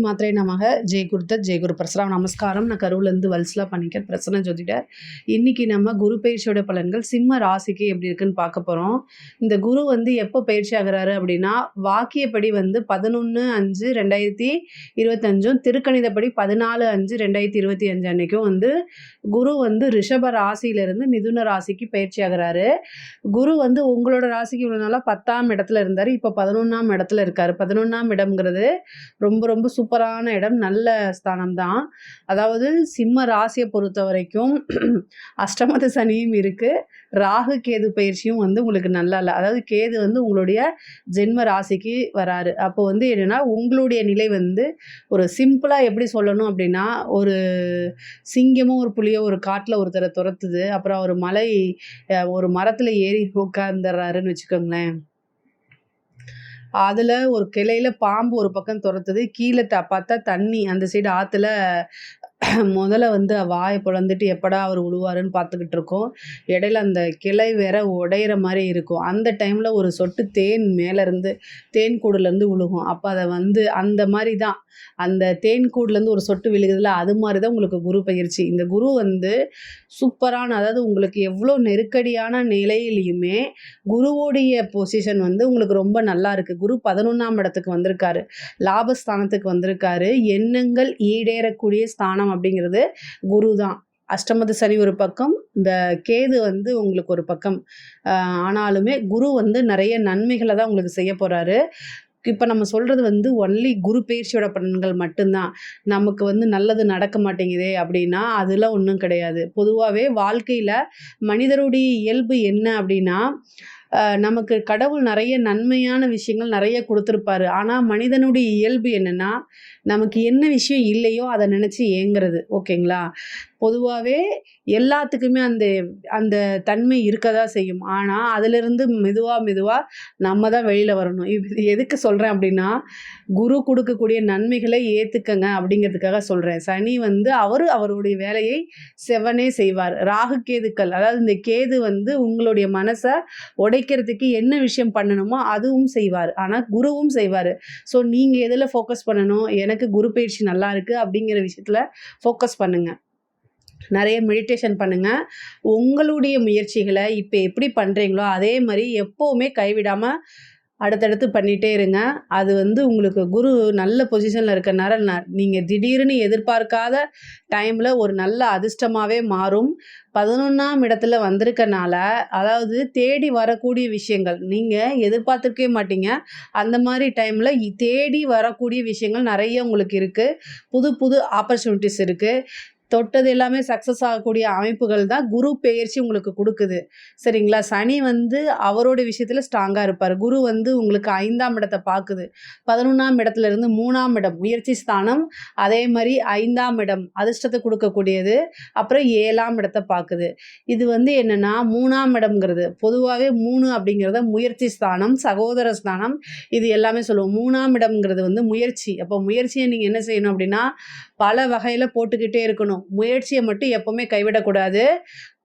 மாத்திரை நமக ஜெய் குருதத் ஜெய் குரு பரசுராம் நமஸ்காரம். நான் கருவிலேருந்து வல்சலா பண்ணிக்கிறேன், பிரசன்ன ஜோதிடர். இன்னைக்கு நம்ம குரு பயிற்சியோட பலன்கள் சிம்ம ராசிக்கு எப்படி இருக்குன்னு பார்க்க போகிறோம். இந்த குரு எப்போ பயிற்சி ஆகிறாரு அப்படின்னா, வாக்கியப்படி 11/5/2025 திருக்கணிதப்படி 14/5/2025 அன்னைக்கும் குரு ரிஷப ராசியிலிருந்து மிதுன ராசிக்கு பயிற்சி ஆகிறாரு. குரு உங்களோட ராசிக்கு இவ்வளோ நாளாக 10ஆம் இடத்துல இருந்தார், இப்போ 11ஆம் இடத்துல இருக்காரு. 11ஆம் இடம்ங்கிறது ரொம்ப ரொம்ப சூப்பரான இடம், நல்ல ஸ்தானம் தான். அதாவது சிம்ம ராசியை பொறுத்த வரைக்கும் அஷ்டமத்து சனியும் இருக்குது, ராகு கேது பயிற்சியும் உங்களுக்கு நல்லா இல்லை. அதாவது கேது உங்களுடைய ஜென்ம ராசிக்கு வராரு. அப்போ என்னென்னா உங்களுடைய நிலை ஒரு சிம்பிளாக எப்படி சொல்லணும் அப்படின்னா, ஒரு சிங்கமோ ஒரு புலியோ ஒரு காட்டில் ஒருத்தரை துரத்துது, அப்புறம் ஒரு மரத்தில் ஏறி உட்காந்துடுறாருன்னு வச்சுக்கோங்களேன். அதில் ஒரு கிளையில் பாம்பு ஒரு பக்கம் துரத்துது, கீழே பார்த்தா தண்ணி அந்த சைடு ஆற்றுல முதல்ல வாயை பிளந்துட்டு எப்படா அவர் விழுவாருன்னு பார்த்துக்கிட்டு இருக்கோம். இடையில அந்த கிளை வேற உடையிற மாதிரி இருக்கும். அந்த டைமில் ஒரு சொட்டு தேன் மேலேருந்து தேன் கூடுலேருந்து விழுகும். அப்போ அதை அந்த மாதிரி தான், அந்த தேன் கூடுலேருந்து ஒரு சொட்டு விழுகுதுல, அது மாதிரி தான் உங்களுக்கு குரு பயிற்சி. இந்த குரு சூப்பரான, அதாவது உங்களுக்கு எவ்வளோ நெருக்கடியான நிலையிலையுமே குருவோடைய பொசிஷன் உங்களுக்கு ரொம்ப நல்லா இருக்குது. குரு 11ஆம் இடத்துக்கு வந்திருக்காரு, லாபஸ்தானத்துக்கு வந்திருக்காரு. எண்ணங்கள் ஈடேறக்கூடிய ஸ்தானம் அப்படிங்கிறது குரு தான். அஷ்டமத்து சனி ஒரு பக்கம், இந்த கேது உங்களுக்கு ஒரு பக்கம். ஆனாலுமே குரு நிறைய நன்மைகளை தான் உங்களுக்கு செய்ய போகிறாரு. இப்போ நம்ம சொல்கிறது ஒன்லி குரு பயிற்சியோட பலன்கள் மட்டும்தான். நமக்கு நல்லது நடக்க மாட்டேங்குதே அப்படின்னா அதெல்லாம் ஒன்றும் கிடையாது. பொதுவாகவே வாழ்க்கையில் மனிதருடைய இயல்பு என்ன அப்படின்னா, நமக்கு கடவுள் நிறைய நன்மையான விஷயங்கள் நிறைய கொடுத்துருப்பாரு. ஆனால் மனிதனுடைய இயல்பு என்னென்னா, நமக்கு என்ன விஷயம் இல்லையோ அதை நினச்சி ஏங்குறது. ஓகேங்களா? பொதுவாகவே எல்லாத்துக்குமே அந்த அந்த தன்மை இருக்க தான் செய்யும். ஆனால் அதிலிருந்து மெதுவாக நம்ம தான் வெளியில் வரணும். இது எதுக்கு சொல்கிறேன் அப்படின்னா, குரு கொடுக்கக்கூடிய நன்மைகளை ஏற்றுக்கங்க அப்படிங்கிறதுக்காக சொல்கிறேன். சனி அவருடைய வேலையை செவ்வனே செய்வார். ராகு கேதுக்கள், அதாவது இந்த கேது உங்களுடைய மனசை உடைக்கிறதுக்கு என்ன விஷயம் பண்ணணுமோ அதுவும் செய்வார், ஆனால் குருவும் செய்வார். ஸோ நீங்கள் எதில் ஃபோக்கஸ் பண்ணணும், எனக்கு குரு பயிற்சி நல்லா இருக்குது அப்படிங்கிற விஷயத்தில் ஃபோக்கஸ் பண்ணுங்கள். நிறைய மெடிடேஷன் பண்ணுங்கள். உங்களுடைய முயற்சிகளை இப்போ எப்படி பண்ணுறீங்களோ அதே மாதிரி எப்போவுமே கைவிடாமல் அடுத்தடுத்து பண்ணிகிட்டே இருங்க. அது உங்களுக்கு குரு நல்ல பொசிஷனில் இருக்கிறனால நீங்கள் திடீர்னு எதிர்பார்க்காத டைமில் ஒரு நல்ல அதிர்ஷ்டமாகவே மாறும். 11ஆம் இடத்துல வந்திருக்கனால, அதாவது தேடி வரக்கூடிய விஷயங்கள் நீங்கள் எதிர்பார்த்துருக்கவே மாட்டீங்க. அந்த மாதிரி டைமில் தேடி வரக்கூடிய விஷயங்கள் நிறைய உங்களுக்கு இருக்குது. புது புது ஆப்பர்ச்சுனிட்டிஸ் இருக்குது. தொட்டது எல்லாமே சக்ஸஸ் ஆகக்கூடிய அமைப்புகள் தான் குரு பெயர்ச்சி உங்களுக்கு கொடுக்குது. சரிங்களா? சனி அவரோட விஷயத்தில் ஸ்ட்ராங்காக இருப்பார். குரு உங்களுக்கு 5ஆம் இடத்தை பார்க்குது. 11ஆம் இடத்துல இருந்து 3ஆம் இடம் முயற்சி ஸ்தானம், அதே மாதிரி 5ஆம் இடம் அதிர்ஷ்டத்தை கொடுக்கக்கூடியது, அப்புறம் 7ஆம் இடத்தை பார்க்குது. இது என்னென்னா 3ஆம் இடம்ங்கிறது பொதுவாகவே 3 அப்படிங்கிறத முயற்சி ஸ்தானம், சகோதர ஸ்தானம், இது எல்லாமே சொல்லுவோம். 3ஆம் இடம்ங்கிறது முயற்சி. அப்போ முயற்சியை நீங்கள் என்ன செய்யணும் அப்படின்னா, பல வகையில் போட்டுக்கிட்டே இருக்கணும். முயற்சியை மட்டும் எப்பவுமே கைவிடக்கூடாது.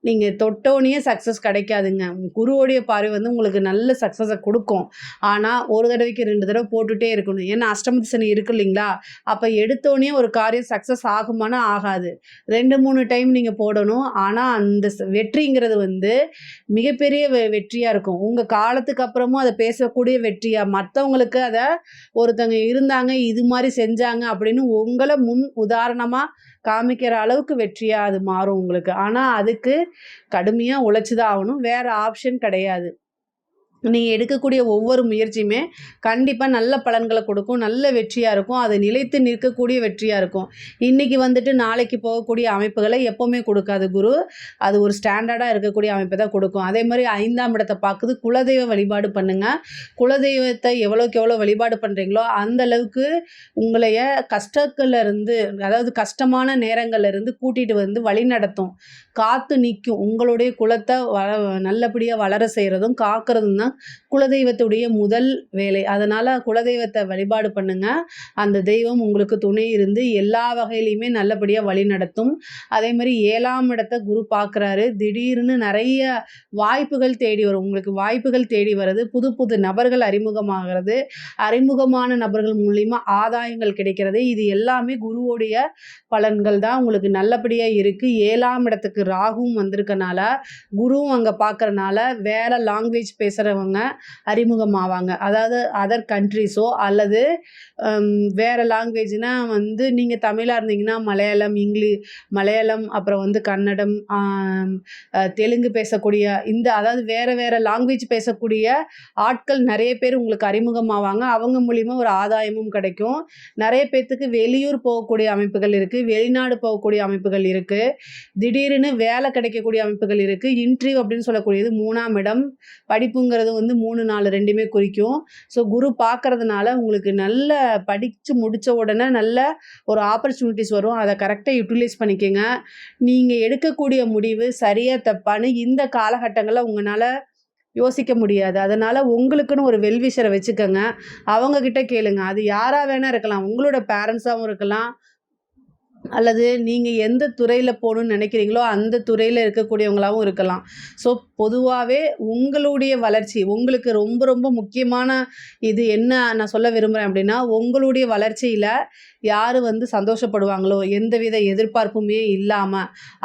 நீங்கள் தொட்டோனையே சக்ஸஸ் கிடைக்காதுங்க. குருவோடைய பார்வை உங்களுக்கு நல்ல சக்ஸஸை கொடுக்கும். ஆனால் ஒரு தடவைக்கு 2 தடவை போட்டுகிட்டே இருக்கணும். ஏன்னா அஷ்டமத்து சனி இருக்கு இல்லைங்களா? அப்போ எடுத்தோடனே ஒரு காரியம் சக்ஸஸ் ஆகுமானா ஆகாது. 2-3 டைம் நீங்கள் போடணும். ஆனால் அந்த வெற்றிங்கிறது மிகப்பெரிய வெற்றியாக இருக்கும். உங்கள் காலத்துக்கு அப்புறமும் அதை பேசக்கூடிய வெற்றியாக, மற்றவங்களுக்கு அதை ஒருத்தங்க இருந்தாங்க இது மாதிரி செஞ்சாங்க அப்படின்னு உங்களை முன் உதாரணமாக காமிக்கிற அளவுக்கு வெற்றியாக அது மாறும் உங்களுக்கு. ஆனால் அதுக்கு கடுமையாக உழைச்சிதான் ஆகணும், வேறு ஆப்ஷன் கிடையாது. நீங்கள் எடுக்கக்கூடிய ஒவ்வொரு முயற்சியுமே கண்டிப்பாக நல்ல பலன்களை கொடுக்கும், நல்ல வெற்றியாக இருக்கும், அது நிலைத்து நிற்கக்கூடிய வெற்றியாக இருக்கும். இன்றைக்கி நாளைக்கு போகக்கூடிய அமைப்புகளை எப்போவுமே கொடுக்காது குரு. அது ஒரு ஸ்டாண்டர்டாக இருக்கக்கூடிய அமைப்பை தான் கொடுக்கும். அதே மாதிரி 5ஆம் இடத்தை பார்க்குது. குலதெய்வ வழிபாடு பண்ணுங்கள். குலதெய்வத்தை எவ்வளோக்கு எவ்வளோ வழிபாடு பண்ணுறீங்களோ அந்தளவுக்கு உங்களைய கஷ்டத்துலேருந்து, அதாவது கஷ்டமான நேரங்கள்லேருந்து கூட்டிகிட்டு வழி நடத்தும், காத்து நிற்கும். உங்களுடைய குலத்தை நல்லபடியாக வளர செய்கிறதும் காக்கிறதும் தான் தான் குலதெய்வத்துடைய முதல் வேலை. அதனால குலதெய்வத்தை வழிபாடு பண்ணுங்க. அந்த தெய்வம் உங்களுக்கு துணை இருந்து எல்லா வகையிலயுமே நல்லபடியா வழிநடத்தும். அதே மாரி 7ஆம் இடத்த குரு பார்க்குறாரு. திடீர்னு நெறைய வாய்ப்புகள் தேடி வரும். உங்களுக்கு வாய்ப்புகள் தேடி வருது. புது புது நபர்கள் அறிமுகமாகிறது. அறிமுகமான நபர்கள் மூலியமா ஆதாயங்கள் கிடைக்கிறது. இது எல்லாமே குருவுடைய பலன்கள் தான். உங்களுக்கு நல்லபடியா இருக்கு. 7ஆம் இடத்துக்கு ராகுவும் வந்திருக்கனால, குருவும் அங்க பார்க்கறனால வேற லாங்குவேஜ் பேசுறவங்க அறிமுகமாவாங்க. அதாவது அதர் கண்ட்ரீஸோ அல்லது வேற லாங்குவேஜ்னா வந்து நீங்க தமிழா இருந்தீங்கன்னா மலையாளம், மலையாளம் அப்புறம் வந்து கன்னடம், தெலுங்கு பேசக்கூடிய அதாவது வேற வேற லாங்குவேஜ் பேசக்கூடிய ஆட்கள் நெறைய பேர் உங்களுக்கு அறிமுகமாவாங்க. அவங்க மூலியமா ஒரு ஆதாயமும் கிடைக்கும். நெறைய பேத்துக்கு வெளியூர் போகக்கூடிய அமைப்புகள் இருக்கு. வெளிநாடு போகக்கூடிய அமைப்புகள் இருக்கு. திடீர்னு வேலை கிடைக்கக்கூடிய அமைப்புகள் இருக்கு. இன்டர்வியூ அப்படின்னு சொல்லக்கூடியது 3ஆம் இடம். படிப்புங்கிறது வந்து 3, 4 2மே குறிக்கும். ஸோ குரு பார்க்கறதுனால உங்களுக்கு நல்ல படிச்சு முடிச்ச உடனே நல்ல ஒரு ஆப்பர்ச்சுனிட்டிஸ் வரும். அத கரெக்ட்டா யுட்டிலைஸ் பண்ணிக்கங்க. நீங்க எடுக்கக்கூடிய முடிவு சரியா தப்பான்னு இந்த காலகட்டங்கள்ல உங்கனால யோசிக்க முடியாது. அதனால உங்களுக்குன்னு ஒரு வெல்விஷர வச்சுக்கங்க. அவங்க கிட்ட கேளுங்க. அது யாரா வேணா இருக்கலாம். உங்களோட பேரண்ட்ஸாவும் இருக்கலாம். அல்லது நீங்க எந்த துறையில போணும்னு நினைக்கிறீங்களோ, அந்த துறையில இருக்கக்கூடியவங்களாவும் இருக்கலாம். ஸோ பொதுவாவே உங்களுடைய வளர்ச்சி, உங்களுக்கு ரொம்ப ரொம்ப முக்கியமான இது என்ன நான் சொல்ல விரும்புறேன் அப்படின்னா, உங்களுடைய வளர்ச்சியில யாரு வந்து சந்தோஷப்படுவாங்களோ, எந்தவித எதிர்பார்ப்புமே இல்லாம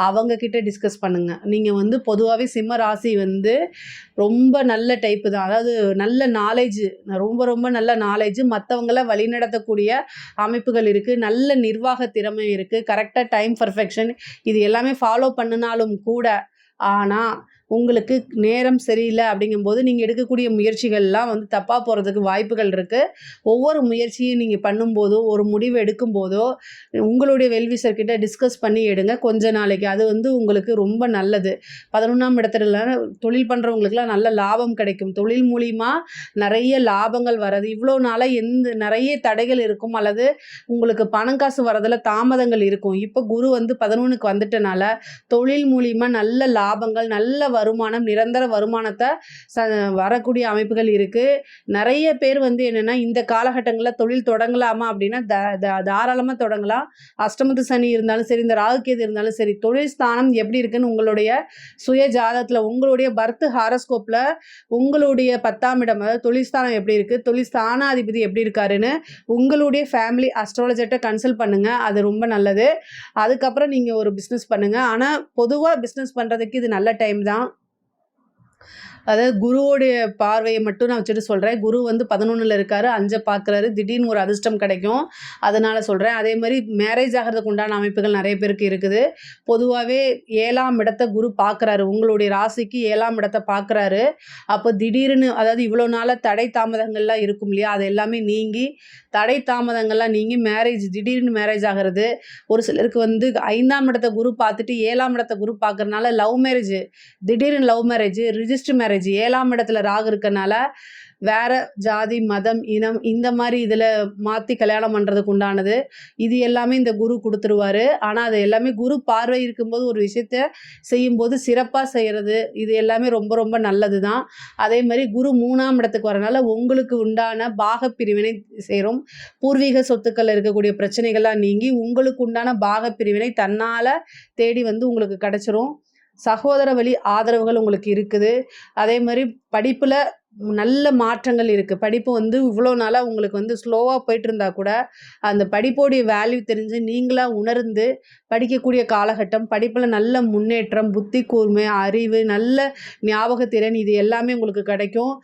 அவங்க கிட்ட டிஸ்கஸ் பண்ணுங்க. நீங்க வந்து பொதுவாவே சிம்ம ராசி வந்து ரொம்ப நல்ல டைப்பு தான். அதாவது நல்ல நாலேட்ஜ், ரொம்ப ரொம்ப நல்ல நாலேட்ஜ், மத்தவங்கள வழிநடத்தக்கூடிய அமைப்புகள் இருக்கு. நல்ல நிர்வாக திறமை இருக்கு. கரெக்ட்டா டைம் பெர்ஃபெக்ஷன் இது எல்லாமே ஃபாலோ பண்ணுனாலும் கூட, ஆனா உங்களுக்கு நேரம் சரியில்ல அப்படிங்கும்போது, நீங்க எடுக்கக்கூடிய முயற்சிகள்லாம் வந்து தப்பா போறதுக்கு வாய்ப்புகள் இருக்கு. ஒவ்வொரு முயற்சியும் நீங்க பண்ணும்போதோ, ஒரு முடிவு எடுக்கும்போதோ, உங்களுடைய வெல்விஷர் கிட்ட டிஸ்கஸ் பண்ணி எடுங்க. கொஞ்ச நாளைக்கு. அது வந்து உங்களுக்கு ரொம்ப நல்லது. 11ஆம் இடத்துல தொழில் பண்றவங்களுக்குலாம் நல்ல லாபம் கிடைக்கும். தொழில் மூலியமா நெறைய லாபங்கள் வர்றது. இவ்வளோ நாளா நெறைய தடைகள் இருக்கும். அல்லது உங்களுக்கு பணம் காசு வரதுல தாமதங்கள் இருக்கும். இப்ப குரு வந்து 11க்கு வந்துட்டனால, தொழில் மூலியமா நல்ல லாபங்கள், நல்ல வருமானம், நிரந்தர வருமானத்த வரக்கூடிய அமைப்புகள் இருக்கு. நெறைய பேர் வந்து என்னன்னா, இந்த காலகட்டங்கள்ல தொழில் தொடங்கலாமா அப்படின்னா, தாராளமா தொடங்கலாம். அஷ்டமத்து சனி இருந்தாலும் சரி, இந்த ராகுகேது இருந்தாலும் சரி, தொழில் ஸ்தானம் எப்படி இருக்குன்னு உங்களுடைய சுய ஜாதகத்துல, உங்களுடைய பர்த் ஹாரோஸ்கோப்ல உங்களுடைய 10ஆம் இடம், அதாவது தொழில் ஸ்தானம் எப்படி இருக்கு, தொழில் ஸ்தானாதிபதி எப்படி இருக்காருன்னு உங்களுடைய ஃபேமிலி அஸ்ட்ராலஜர்ட்ட கன்சல்ட் பண்ணுங்க. அது ரொம்ப நல்லது. அதுக்கப்புறம் நீங்க ஒரு பிசினஸ் பண்ணுங்க. ஆனா பொதுவா பிசினஸ் பண்றதுக்கு இது நல்ல டைம் தான். அதாவது குருவோடைய பார்வையை மட்டும் நான் வச்சுட்டு சொல்றேன். குரு வந்து 11ல இருக்காரு. 5 பார்க்குறாரு. திடீர்னு ஒரு அதிர்ஷ்டம் கிடைக்கும். அதனால சொல்றேன். அதே மாரி மேரேஜ் ஆகுறதுக்கு உண்டான அமைப்புகள் நெறைய பேருக்கு இருக்குது. பொதுவாவே 7ஆம் இடத்த குரு பார்க்குறாரு. உங்களுடைய ராசிக்கு 7ஆம் இடத்த பார்க்குறாரு. அப்போ திடீர்னு அதாவது இவ்வளோ நாளா தடை தாமதங்கள்லாம் இருக்கும் இல்லையா? அது எல்லாமே நீங்கி, தடை தாமதங்கள்லாம் நீங்கி திடீர்னு மேரேஜ் ஆகுறது. ஒரு சிலருக்கு வந்து 5ஆம் இடத்த குரு பார்த்துட்டு 7ஆம் இடத்த குரு பார்க்கறனால திடீர்னு லவ் மேரேஜ், ரிஜிஸ்டர் மேரேஜ் 7ஆம் இடத்துல ராகு இருக்கனால வேற ஜாதி, மதம், இனம் இந்த மாரி இதில மாத்தி கல்யாணம் பண்றதுக்கு உண்டானது. இது எல்லாமே இந்த குரு குடுத்துருவாரு. ஆனா, அது எல்லாமே குரு பார்வை இருக்கும்போது ஒரு விஷயத்த செய்யும்போது சிறப்பா செய்றது, இது எல்லாமே ரொம்ப ரொம்ப நல்லது தான். அதே மாரி குரு 3ஆம் இடத்துக்கு வரனால உங்களுக்கு உண்டான பாகப் பிரிவினை சேரும். பூர்வீக சொத்துக்கள்ல இருக்கக்கூடிய பிரச்சனைகள்லாம் நீங்கி, உங்களுக்கு உண்டான பாகப் பிரிவினை தன்னால தேடி வந்து உங்களுக்கு கிடைச்சிரும். சகோதர வழி ஆதரவுகள் உங்களுக்கு இருக்குது. அதே மாரி படிப்புல நல்ல மாற்றங்கள் இருக்கு. படிப்பு வந்து இவ்வளோ நாளா உங்களுக்கு வந்து ஸ்லோவா போயிட்டுருந்தா கூட, அந்த படிப்போடைய வேல்யூ தெரிஞ்சு நீங்களா உணர்ந்து படிக்கக்கூடிய காலகட்டம். படிப்புல நல்ல முன்னேற்றம், புத்தி கூர்மை, அறிவு, நல்ல ஞாபகத்திறன் இது எல்லாமே உங்களுக்கு கிடைக்கும்.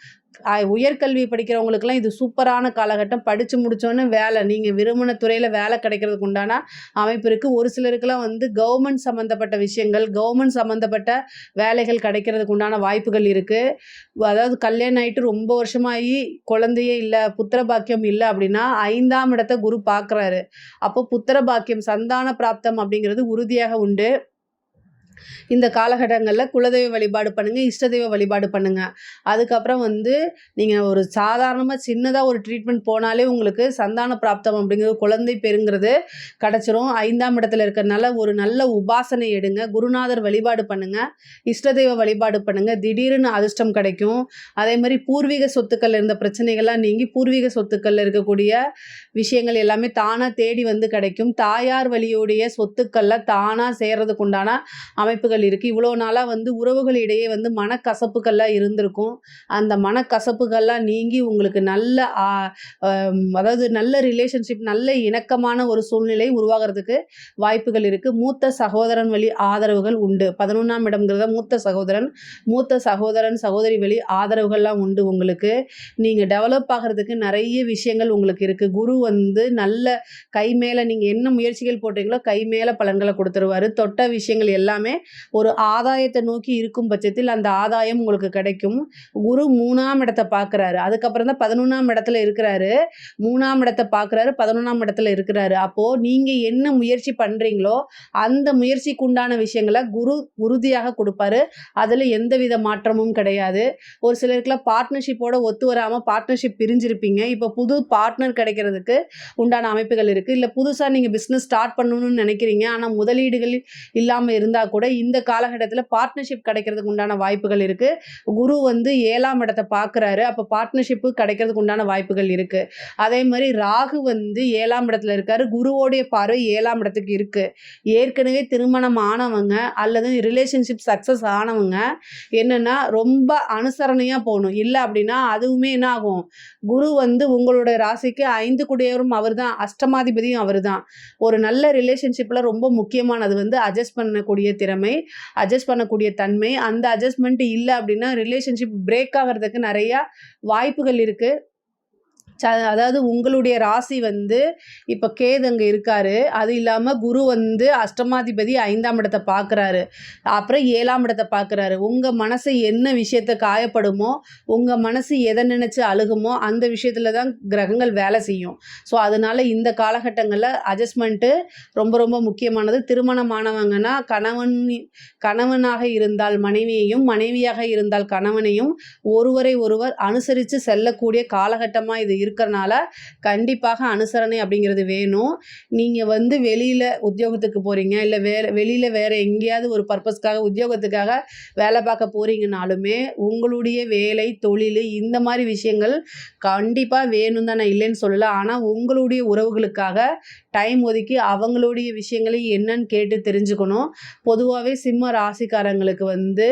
உயர்கல்வி படிக்கிறவங்களுக்கெல்லாம் இது சூப்பரான காலகட்டம். படிச்சு முடிச்சோனே நீங்க விரும்பின துறையில வேலை கிடைக்கிறதுக்கு உண்டான அமைப்பு இருக்கு. ஒரு சிலருக்கெல்லாம் வந்து கவர்மெண்ட் சம்மந்தப்பட்ட விஷயங்கள், கவர்மெண்ட் சம்மந்தப்பட்ட வேலைகள் கிடைக்கிறதுக்கு உண்டான வாய்ப்புகள் இருக்கு. அதாவது கல்யாணம் ஆயிட்டு ரொம்ப வருஷமாயி குழந்தையே இல்ல, புத்திர பாக்கியம் இல்ல அப்படின்னா 5ஆம் இடத்த குரு பார்க்குறாரு. அப்போ புத்திர பாக்கியம், சந்தான பிராப்தம் அப்படிங்கிறது உறுதியாக உண்டு. இந்த காலகட்டங்கள்ல குலதெய்வ வழிபாடு பண்ணுங்க, இஷ்ட தெய்வ வழிபாடு பண்ணுங்க. அதுக்கப்புறம் வந்து நீங்க ஒரு சாதாரணமா சின்னதா ஒரு ட்ரீட்மெண்ட் போனாலே உங்களுக்கு சந்தான பிராப்தம் அப்படிங்கிறது, குழந்தை பேறுங்கிறது கிடைச்சிரும். 5ஆம் இடத்துல இருக்கிறனால ஒரு நல்ல உபாசனை எடுங்க. குருநாதர் வழிபாடு பண்ணுங்க. இஷ்ட தெய்வ வழிபாடு பண்ணுங்க. திடீர்னு அதிர்ஷ்டம் கிடைக்கும். அதே மாரி பூர்வீக சொத்துக்கள்ல இருந்த பிரச்சனைகள்லாம் நீங்கி, பூர்வீக சொத்துக்கள்ல இருக்கக்கூடிய விஷயங்கள் எல்லாமே தானா தேடி வந்து கிடைக்கும். தாயார் வழியுடைய சொத்துக்கள்ல தானா சேர்றதுக்கு உண்டான அமைப்புகள் இருக்குது. இவ்வளோ நாளாக வந்து உறவுகளிடையே வந்து மனக்கசப்புகள்லாம் இருந்திருக்கும். அந்த மனக்கசப்புகள்லாம் நீங்கி உங்களுக்கு நல்ல அதாவது நல்ல ரிலேஷன்ஷிப், நல்ல இணக்கமான ஒரு சூழ்நிலை உருவாகிறதுக்கு வாய்ப்புகள் இருக்குது. மூத்த சகோதரன் வழி ஆதரவுகள் உண்டு. 11ஆம் இடம்ங்கிறத மூத்த சகோதரன் சகோதரி வழி ஆதரவுகள்லாம் உண்டு உங்களுக்கு. நீங்கள் டெவலப் ஆகிறதுக்கு நிறைய விஷயங்கள் உங்களுக்கு இருக்குது. குரு வந்து நல்ல கை மேலே நீங்கள் என்ன முயற்சிகள் போட்டீங்களோ கை மேலே பலன்களை கொடுத்துருவாரு. தொட்ட விஷயங்கள் எல்லாமே ஒரு ஆதாயத்தை நோக்கி இருக்கும் பட்சத்தில் அந்த ஆதாயம் உங்களுக்கு கிடைக்கும். குரு 3ஆம் இடத்தை பார்க்குறாரு. அதுக்கப்புறம் தான் 11ஆம் இடத்துல இருக்கிறாரு. 3ஆம் இடத்தை பார்க்குறாரு, 11ஆம் இடத்துல இருக்கிறாரு. அப்போது நீங்கள் என்ன முயற்சி பண்ணுறீங்களோ அந்த முயற்சிக்கு உண்டான விஷயங்களை குரு உறுதியாக கொடுப்பாரு. அதில் எந்தவித மாற்றமும் கிடையாது. ஒரு சிலருக்குலாம் பார்ட்னர்ஷிப்போட ஒத்து வராமல் பார்ட்னர்ஷிப் பிரிஞ்சிருப்பீங்க. இப்போ புது பார்ட்னர் கிடைக்கிறதுக்கு உண்டான அமைப்புகள் இருக்குது. இல்லை புதுசாக நீங்கள் பிஸ்னஸ் ஸ்டார்ட் பண்ணணும்னு நினைக்கிறீங்க, ஆனால் முதலீடுகள் இல்லாமல் இருந்தால் கூட இந்த காலகட்டத்தில் பார்ட்னர்ஷிப் கிடைக்கிறதுக்கு உண்டான வாய்ப்புகள் இருக்குது. குரு வந்து 7ஆம் இடத்தை பார்க்குறாரு. அப்போ பார்ட்னர்ஷிப்பு கிடைக்கிறதுக்கு உண்டான வாய்ப்புகள் இருக்குது. அதே மாதிரி ராகு வந்து 7ஆம் இடத்துல இருக்காரு. குருவோடைய பார்வை 7ஆம் இடத்துக்கு இருக்குது. ஏற்கனவே திருமணம் ஆனவங்க அல்லது ரிலேஷன்ஷிப் சக்ஸஸ் ஆனவங்க என்னென்னா ரொம்ப அனுசரணையாக போகணும். இல்லை அப்படின்னா அதுவுமே என்ன ஆகும், குரு வந்து உங்களோட ராசிக்கு 5 குடையவரும் அவர் தான், அஷ்டமாதிபதியும் அவர் தான். ஒரு நல்ல ரிலேஷன்ஷிப்பில் ரொம்ப முக்கியமானது வந்து அட்ஜஸ்ட் பண்ணக்கூடிய திறமை, அட்ஜஸ்ட் பண்ணக்கூடிய தன்மை. அந்த அட்ஜஸ்ட்மெண்ட் இல்லை அப்படின்னா ரிலேஷன்ஷிப் பிரேக் ஆகிறதுக்கு நிறையா வாய்ப்புகள் இருக்குது. அதாவது உங்களுடைய ராசி வந்து இப்போ கேது அங்கே இருக்காரு. அது இல்லாமல் குரு வந்து அஷ்டமாதிபதி 5ஆம் இடத்தை பார்க்குறாரு. அப்புறம் 7ஆம் இடத்தை பார்க்குறாரு. உங்கள் மனசு என்ன விஷயத்தை காயப்படுமோ, உங்கள் மனசு எதை நினச்சி அழுகுமோ அந்த விஷயத்தில் தான் கிரகங்கள் வேலை செய்யும். ஸோ அதனால் இந்த காலகட்டங்களில் அட்ஜஸ்ட்மெண்ட்டு ரொம்ப ரொம்ப முக்கியமானது. திருமணமானவங்கன்னா கணவனாக இருந்தால் மனைவியையும், மனைவியாக இருந்தால் கணவனையும் ஒருவரை ஒருவர் அனுசரித்து செல்லக்கூடிய காலகட்டமாக இது இருக்கிறனால கண்டிப்பாக அனுசரணை அப்படிங்கிறது வேணும். நீங்கள் வந்து வெளியில் உத்தியோகத்துக்கு போகிறீங்க, இல்லை வெளியில் வேறு எங்கேயாவது ஒரு பர்பஸ்க்காக உத்தியோகத்துக்காக வேலை பார்க்க போகிறீங்கனாலுமே உங்களுடைய வேலை, தொழில் இந்த மாதிரி விஷயங்கள் கண்டிப்பாக வேணும் தான், நான் இல்லைன்னு சொல்லலை. ஆனால் உங்களுடைய உறவுகளுக்காக டைம் ஒதுக்கி அவங்களுடைய விஷயங்களை என்னன்னு கேட்டு தெரிஞ்சுக்கணும். பொதுவாகவே சிம்ம ராசிக்காரங்களுக்கு வந்து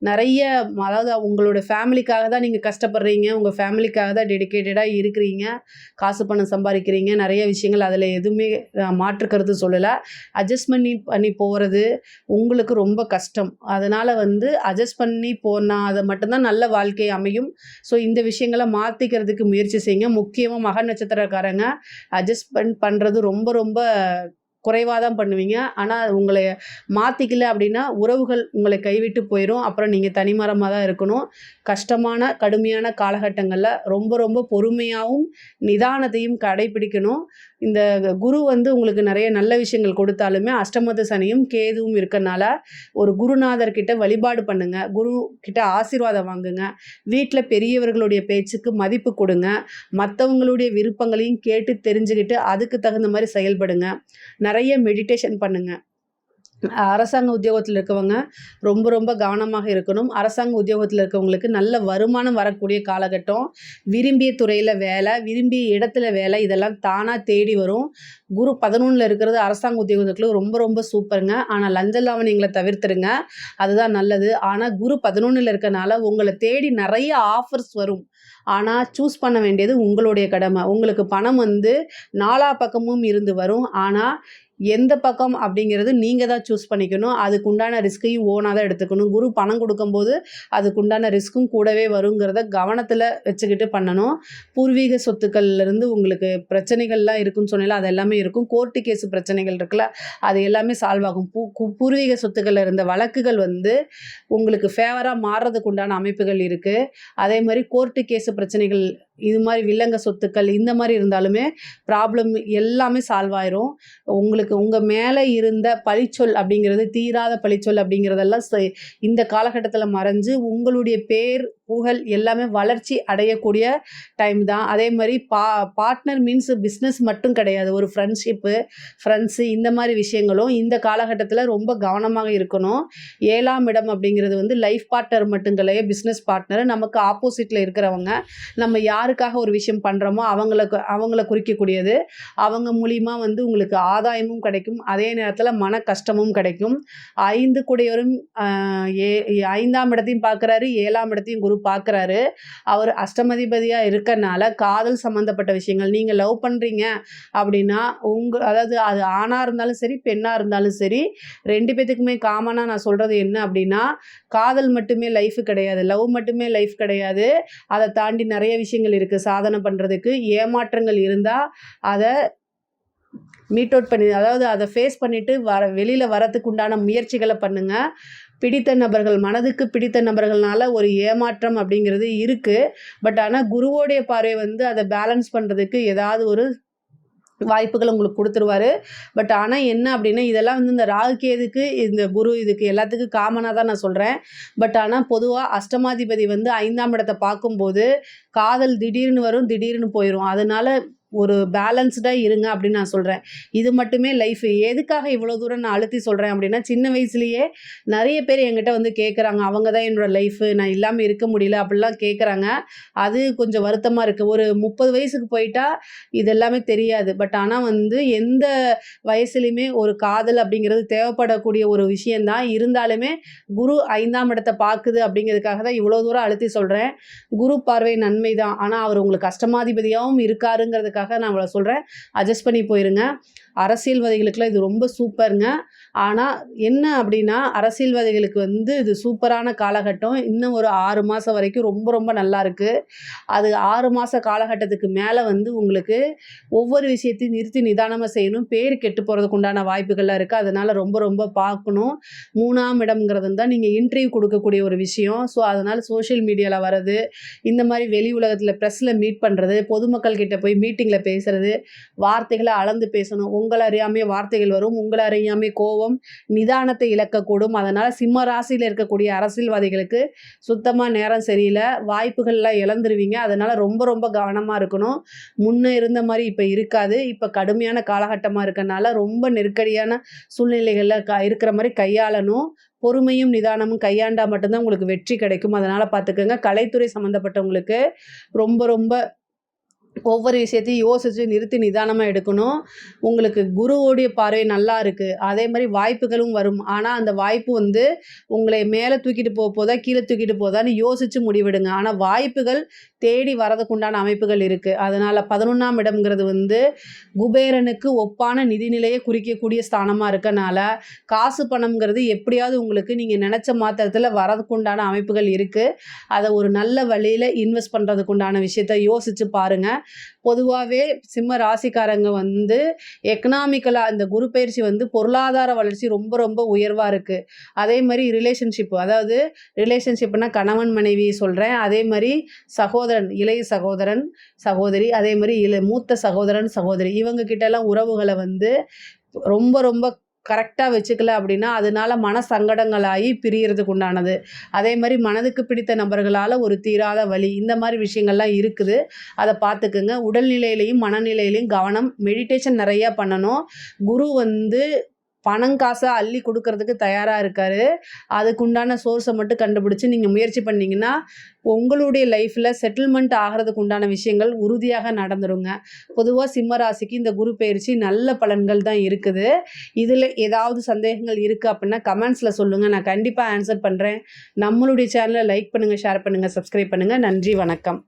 நிறைய, அதாவது உங்களோட ஃபேமிலிக்காக தான் நீங்கள் கஷ்டப்படுறீங்க, உங்கள் ஃபேமிலிக்காக தான் டெடிக்கேட்டடாக இருக்கிறீங்க, காசு பணம் சம்பாதிக்கிறீங்க, நிறைய விஷயங்கள், அதில் எதுவுமே மாற்று கருத்து சொல்லலை. அட்ஜஸ்ட் பண்ணி போகிறது உங்களுக்கு ரொம்ப கஷ்டம். அதனால் வந்து அட்ஜஸ்ட் பண்ணி போனால் அதை மட்டும்தான் நல்ல வாழ்க்கை அமையும். ஸோ இந்த விஷயங்களை மாற்றிக்கிறதுக்கு முயற்சி செய்யுங்க. முக்கியமாக மக நட்சத்திரக்காரங்க அட்ஜஸ்ட் பண்ணுறது ரொம்ப ரொம்ப குறைவாக தான் பண்ணுவீங்க. ஆனால் உங்களை மாற்றிக்கல அப்படின்னா உறவுகள் உங்களை கைவிட்டு போயிடும். அப்புறம் நீங்கள் தனிமரமாக தான் இருக்கணும். கஷ்டமான கடுமையான காலகட்டங்களில் ரொம்ப ரொம்ப பொறுமையாகவும் நிதானத்தையும் கடைபிடிக்கணும். இந்த குரு வந்து உங்களுக்கு நிறைய நல்ல விஷயங்கள் கொடுத்தாலுமே அஷ்டமத்து சனியும் கேதுவும் இருக்கனால ஒரு குருநாதர்கிட்ட வழிபாடு பண்ணுங்க, குரு கிட்ட ஆசீர்வாதம் வாங்குங்க, வீட்டில் பெரியவர்களுடைய பேச்சுக்கு மதிப்பு கொடுங்க, மற்றவங்களுடைய விருப்பங்களையும் கேட்டு தெரிஞ்சுக்கிட்டு அதுக்கு தகுந்த மாதிரி செயல்படுங்க, நிறைய மெடிடேஷன் பண்ணுங்க. அரசாங்க உத்தியோகத்தில் இருக்கவங்க ரொம்ப ரொம்ப கவனமாக இருக்கணும். அரசாங்க உத்தியோகத்தில் இருக்கவங்களுக்கு நல்ல வருமானம் வரக்கூடிய காலகட்டம். விரும்பிய துறையில் வேலை, விரும்பிய இடத்துல வேலை, இதெல்லாம் தானாக தேடி வரும். குரு 11ல் இருக்கிறது அரசாங்க உத்தியோகத்துக்கு ரொம்ப ரொம்ப சூப்பருங்க. ஆனால் லஞ்ச லாவணியங்களை தவிர்த்துருங்க, அதுதான் நல்லது. ஆனால் குரு 11ல் இருக்கனால உங்களை தேடி நிறைய ஆஃபர்ஸ் வரும். ஆனால் சூஸ் பண்ண வேண்டியது உங்களுடைய கடமை. உங்களுக்கு பணம் வந்து 4 பக்கமும் இருந்து வரும். ஆனால் எந்த பக்கம் அப்படிங்கிறது நீங்கள் தான் சூஸ் பண்ணிக்கணும். அதுக்குண்டான ரிஸ்க்கையும் ஓனாக தான் எடுத்துக்கணும். குரு பணம் கொடுக்கும்போது அதுக்குண்டான ரிஸ்க்கும் கூடவே வருங்கிறத கவனத்தில் வச்சுக்கிட்டு பண்ணணும். பூர்வீக சொத்துக்கள்லேருந்து உங்களுக்கு பிரச்சனைகள்லாம் இருக்குன்னு சொன்னால அது எல்லாமே இருக்கும். கோர்ட்டு கேஸு பிரச்சனைகள் இருக்குல்ல, அது எல்லாமே சால்வ் ஆகும். பூர்வீக சொத்துக்களில் இருந்த வழக்குகள் வந்து உங்களுக்கு ஃபேவராக மாறுறதுக்கு உண்டான அமைப்புகள் இருக்குது. அதே மாதிரி கோர்ட்டு கேஸு பிரச்சனைகள் இது மாதிரி வில்லங்க சொத்துக்கள் இந்த மாதிரி இருந்தாலுமே ப்ராப்ளம் எல்லாமே சால்வ் ஆயிரும். உங்களுக்கு உங்கள் மேலே இருந்த பழிச்சொல் அப்படிங்கிறது, தீராத பழிச்சொல் அப்படிங்கிறதெல்லாம் இந்த காலகட்டத்தில் மறைஞ்சு உங்களுடைய பேர் புகழ் எல்லாமே வளர்ச்சி அடையக்கூடிய டைம் தான். அதே மாதிரி பார்ட்னர் மீன்ஸ் பிஸ்னஸ் மட்டும் கிடையாது, ஒரு ஃப்ரெண்ட்ஸு இந்த மாதிரி விஷயங்களும் இந்த காலகட்டத்தில் ரொம்ப கவனமாக இருக்கணும். 7ஆம் இடம் அப்படிங்கிறது வந்து லைஃப் பார்ட்னர் மட்டும் கிடையாது, பிஸ்னஸ் பார்ட்னர். நமக்கு ஆப்போசிட்டில் இருக்கிறவங்க, நம்ம யாருக்காக ஒரு விஷயம் பண்ணுறோமோ அவங்கள குறிக்கக்கூடியது. அவங்க மூலிமா வந்து உங்களுக்கு ஆதாயமும் கிடைக்கும், அதே நேரத்தில் மன கஷ்டமும் கிடைக்கும். 5 கூடையவரும் 5ஆம் இடத்தையும் பார்க்குறாரு, 7ஆம் இடத்தையும் குரு பார்க்குறாரு. அவர் அஷ்டமதிபதியாக இருக்கனால காதல் சம்மந்தப்பட்ட விஷயங்கள், நீங்கள் லவ் பண்ணுறீங்க அப்படின்னா அதாவது அது ஆணாக இருந்தாலும் சரி பெண்ணாக இருந்தாலும் சரி 2 பேத்துக்குமே காமனாக நான் சொல்கிறது என்ன அப்படின்னா, காதல் மட்டுமே லைஃப் கிடையாது, லவ் மட்டுமே லைஃப் கிடையாது. அதை தாண்டி நிறைய விஷயங்கள் இருக்குது சாதனை பண்ணுறதுக்கு. ஏமாற்றங்கள் இருந்தால் அதை மீட் அவுட் பண்ணி, அதாவது அதை ஃபேஸ் பண்ணிவிட்டு வெளியில் வரத்துக்கு உண்டான முயற்சிகளை பண்ணுங்கள். பிடித்த நபர்கள், மனதுக்கு பிடித்த நபர்கள்னால ஒரு ஏமாற்றம் அப்படிங்கிறது இருக்குது. பட் ஆனால் குருவோடைய பார்வை வந்து அதை பேலன்ஸ் பண்ணுறதுக்கு ஏதாவது ஒரு வாய்ப்புகள் உங்களுக்கு கொடுத்துருவாரு. பட் ஆனால் என்ன அப்படின்னா, இதெல்லாம் வந்து இந்த ராகு கேதுக்கு இந்த குரு இதுக்கு எல்லாத்துக்கும் காமனாக தான் நான் சொல்கிறேன். பட் ஆனால் பொதுவாக அஷ்டமாதிபதி வந்து 5ஆம் இடத்தை பார்க்கும்போது காதல் திடீர்னு வரும், திடீர்னு போயிடும். அதனால ஒரு பேலன்ஸ்டாக இருங்க அப்படின்னு நான் சொல்கிறேன். இது மட்டுமே லைஃப். எதுக்காக இவ்வளோ தூரம் நான் அழுத்தி சொல்கிறேன் அப்படின்னா, சின்ன வயசுலேயே நிறைய பேர் என்கிட்ட வந்து கேட்குறாங்க, அவங்க தான் என்னோடய லைஃபு, நான் இல்லாமல் இருக்க முடியல அப்படிலாம் கேட்குறாங்க. அது கொஞ்சம் வருத்தமாக இருக்குது. ஒரு 30 வயசுக்கு போயிட்டா இது எல்லாமே தெரியாது. பட் ஆனால் வந்து எந்த வயசுலையுமே ஒரு காதல் அப்படிங்கிறது தேவைப்படக்கூடிய ஒரு விஷயந்தான். இருந்தாலுமே குரு 5ஆம் இடத்தை பார்க்குது அப்படிங்கிறதுக்காக தான் இவ்வளோ தூரம் அழுத்தி சொல்கிறேன். குரு பார்வை நன்மை தான், ஆனால் அவர் உங்களுக்கு கஷ்டமாதிபதியாகவும் இருக்காருங்கிறதுக்காக நான் அவ்வளோ சொல்கிறேன். அட்ஜஸ்ட் பண்ணி போயிருங்க. அரசியல்வாதிகளுக்கெல்லாம் இது ரொம்ப சூப்பருங்க. ஆனால் என்ன அப்படின்னா, அரசியல்வாதிகளுக்கு வந்து இது சூப்பரான காலகட்டம். இன்னும் ஒரு 6 மாதம் வரைக்கும் ரொம்ப ரொம்ப நல்லா இருக்குது. அது 6 மாத காலகட்டத்துக்கு மேலே வந்து உங்களுக்கு ஒவ்வொரு விஷயத்தையும் நிறுத்தி நிதானமாக செய்யணும். பேர் கெட்டு போகிறதுக்கு உண்டான வாய்ப்புகள்லாம் இருக்குது. அதனால் ரொம்ப ரொம்ப பார்க்கணும். 3ஆம் இடம்ங்கிறது தான் நீங்கள் இன்டர்வியூ கொடுக்கக்கூடிய ஒரு விஷயம். ஸோ அதனால் சோஷியல் மீடியாவில் வர்றது, இந்த மாதிரி வெளி உலகத்தில் ப்ரெஸ்ஸில் மீட் பண்ணுறது, பொதுமக்கள் கிட்ட போய் மீட்டிங்கில் பேசுகிறது, வார்த்தைகளை அளந்து பேசணும். உங்களை அறியாமே வார்த்தைகள் வரும், உங்களை அறியாமே கோபம், நிதானத்தை இழக்கக்கூடும். அதனால் சிம்ம ராசியில் இருக்கக்கூடிய அரசியல்வாதிகளுக்கு சுத்தமாக நேரம் சரியில்லை, வாய்ப்புகள்லாம் இழந்துருவீங்க. அதனால் ரொம்ப ரொம்ப கவனமாக இருக்கணும். முன்னே இருந்த மாதிரி இப்போ இருக்காது. இப்போ கடுமையான காலகட்டமாக இருக்கனால ரொம்ப நெருக்கடியான சூழ்நிலைகளில் இருக்கிற மாதிரி கையாளணும். பொறுமையும் நிதானமும் கையாண்டால் மட்டும்தான் உங்களுக்கு வெற்றி கிடைக்கும். அதனால் பார்த்துக்கோங்க. கலைத்துறை சம்மந்தப்பட்டவங்களுக்கு ரொம்ப ரொம்ப ஒவ்வொரு விஷயத்தையும் யோசித்து நிறுத்தி நிதானமாக எடுக்கணும். உங்களுக்கு குருவோடைய பார்வை நல்லா இருக்குது, அதே மாதிரி வாய்ப்புகளும் வரும். ஆனால் அந்த வாய்ப்பு வந்து உங்களை மேலே தூக்கிட்டு போதா கீழே தூக்கிட்டு போதான்னு யோசித்து முடிவெடுங்க. ஆனால் வாய்ப்புகள் தேடி வரதுக்குண்டான அமைப்புகள் இருக்குது. அதனால் 11ஆம் இடம்ங்கிறது வந்து குபேரனுக்கு ஒப்பான நிதிநிலையை குறிக்கக்கூடிய ஸ்தானமாக இருக்கனால காசு பணம்ங்கிறது எப்படியாவது உங்களுக்கு நீங்கள் நினச்ச மாத்திரத்தில் வரதுக்குண்டான அமைப்புகள் இருக்குது. அதை ஒரு நல்ல வழியில் இன்வெஸ்ட் பண்ணுறதுக்குண்டான விஷயத்தை யோசித்து பாருங்கள். பொதுவாகவே சிம்ம ராசிக்காரங்க வந்து எக்கனாமிக்கலாக இந்த குரு பயிற்சி வந்து பொருளாதார வளர்ச்சி ரொம்ப ரொம்ப உயர்வாக இருக்குது. அதே மாதிரி ரிலேஷன்ஷிப், அதாவது ரிலேஷன்ஷிப்னா கணவன் மனைவி சொல்கிறேன், அதே மாதிரி சகோதரன், இளைய சகோதரன் சகோதரி, அதே மாதிரி மூத்த சகோதரன் சகோதரி, இவங்க கிட்டலாம் உறவுகளை வந்து ரொம்ப ரொம்ப கரெக்டாக வச்சுக்கல அப்படின்னா அதனால மன சங்கடங்களாகி பிரியறதுக்கு உண்டானது. அதே மாதிரி மனதுக்கு பிடித்த நபர்களால் ஒரு தீராத வலி, இந்த மாதிரி விஷயங்கள்லாம் இருக்குது. அதை பார்த்துக்குங்க. உடல்நிலையிலையும் மனநிலையிலையும் கவனம், மெடிடேஷன் நிறையா பண்ணணும். குரு வந்து பணங்காசை அள்ளி கொடுக்கறதுக்கு தயாராக இருக்கார். அதுக்குண்டான சோர்ஸை மட்டும் கண்டுபிடிச்சி நீங்கள் முயற்சி பண்ணிங்கன்னா உங்களுடைய லைஃப்பில் செட்டில்மெண்ட் ஆகிறதுக்கு உண்டான விஷயங்கள் உறுதியாக நடந்துருங்க. பொதுவாக சிம்ம ராசிக்கு இந்த குரு பயிற்சி நல்ல பலன்கள் தான் இருக்குது. இதில் ஏதாவது சந்தேகங்கள் இருக்குது அப்படின்னா கமெண்ட்ஸில் சொல்லுங்கள், நான் கண்டிப்பாக ஆன்சர் பண்ணுறேன். நம்மளுடைய சேனலை லைக் பண்ணுங்கள், ஷேர் பண்ணுங்கள், சப்ஸ்கிரைப் பண்ணுங்கள். நன்றி, வணக்கம்.